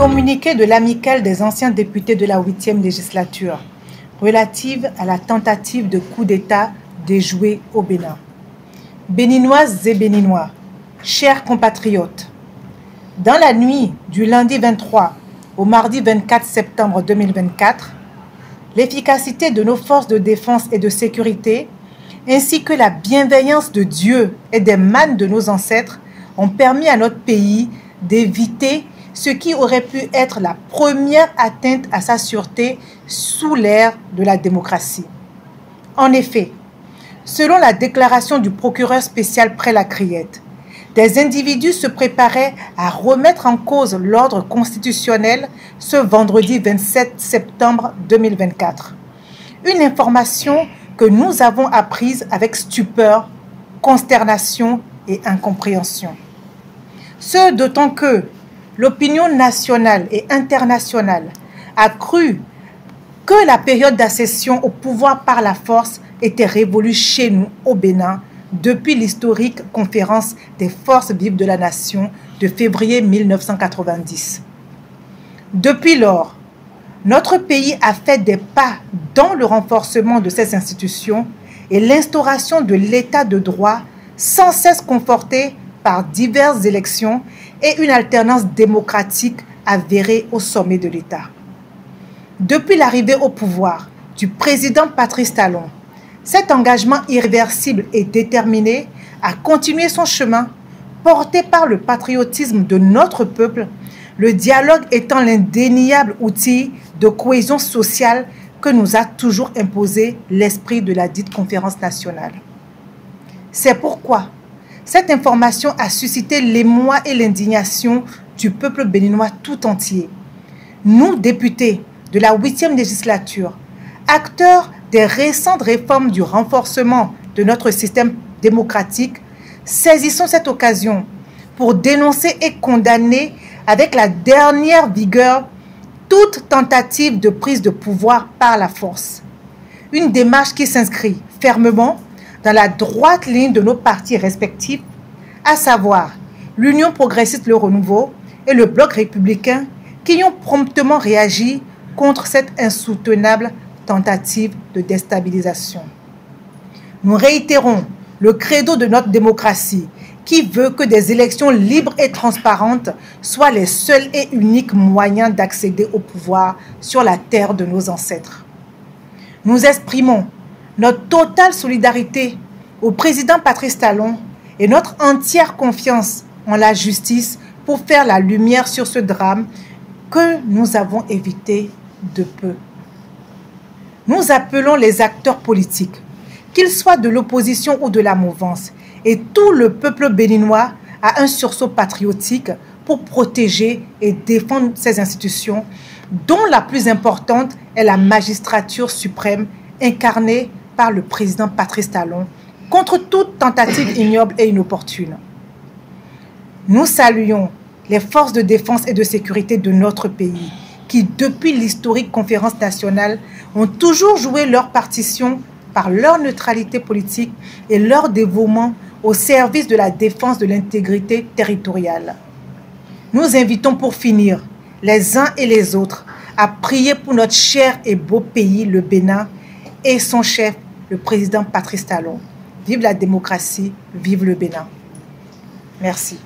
Communiqué de l'amicale des anciens députés de la 8e législature relative à la tentative de coup d'État déjouée au Bénin. Béninoises et Béninois, chers compatriotes, dans la nuit du lundi 23 au mardi 24 septembre 2024, l'efficacité de nos forces de défense et de sécurité, ainsi que la bienveillance de Dieu et des mânes de nos ancêtres, ont permis à notre pays d'éviter ce qui aurait pu être la première atteinte à sa sûreté sous l'ère de la démocratie. En effet, selon la déclaration du procureur spécial Près-la-Criette, des individus se préparaient à remettre en cause l'ordre constitutionnel ce vendredi 27 septembre 2024. Une information que nous avons apprise avec stupeur, consternation et incompréhension. Ce d'autant que l'opinion nationale et internationale a cru que la période d'accession au pouvoir par la force était révolue chez nous au Bénin depuis l'historique conférence des forces vives de la nation de février 1990. Depuis lors, notre pays a fait des pas dans le renforcement de ses institutions et l'instauration de l'état de droit sans cesse conforté par diverses élections et une alternance démocratique avérée au sommet de l'État. Depuis l'arrivée au pouvoir du président Patrice Talon, cet engagement irréversible et déterminé à continuer son chemin, porté par le patriotisme de notre peuple, le dialogue étant l'indéniable outil de cohésion sociale que nous a toujours imposé l'esprit de la dite conférence nationale. C'est pourquoi cette information a suscité l'émoi et l'indignation du peuple béninois tout entier. Nous, députés de la 8e législature, acteurs des récentes réformes du renforcement de notre système démocratique, saisissons cette occasion pour dénoncer et condamner avec la dernière vigueur toute tentative de prise de pouvoir par la force. Une démarche qui s'inscrit fermement dans la droite ligne de nos partis respectifs, à savoir l'Union progressiste Le Renouveau et le Bloc républicain, qui ont promptement réagi contre cette insoutenable tentative de déstabilisation. Nous réitérons le credo de notre démocratie qui veut que des élections libres et transparentes soient les seuls et uniques moyens d'accéder au pouvoir sur la terre de nos ancêtres. Nous exprimons notre totale solidarité au président Patrice Talon et notre entière confiance en la justice pour faire la lumière sur ce drame que nous avons évité de peu. Nous appelons les acteurs politiques, qu'ils soient de l'opposition ou de la mouvance, et tout le peuple béninois à un sursaut patriotique pour protéger et défendre ces institutions, dont la plus importante est la magistrature suprême incarnée par le président Patrice Talon, contre toute tentative ignoble et inopportune. Nous saluons les forces de défense et de sécurité de notre pays, qui, depuis l'historique conférence nationale, ont toujours joué leur partition par leur neutralité politique et leur dévouement au service de la défense de l'intégrité territoriale. Nous invitons pour finir les uns et les autres à prier pour notre cher et beau pays, le Bénin, et son chef, le président Patrice Talon. Vive la démocratie, vive le Bénin. Merci.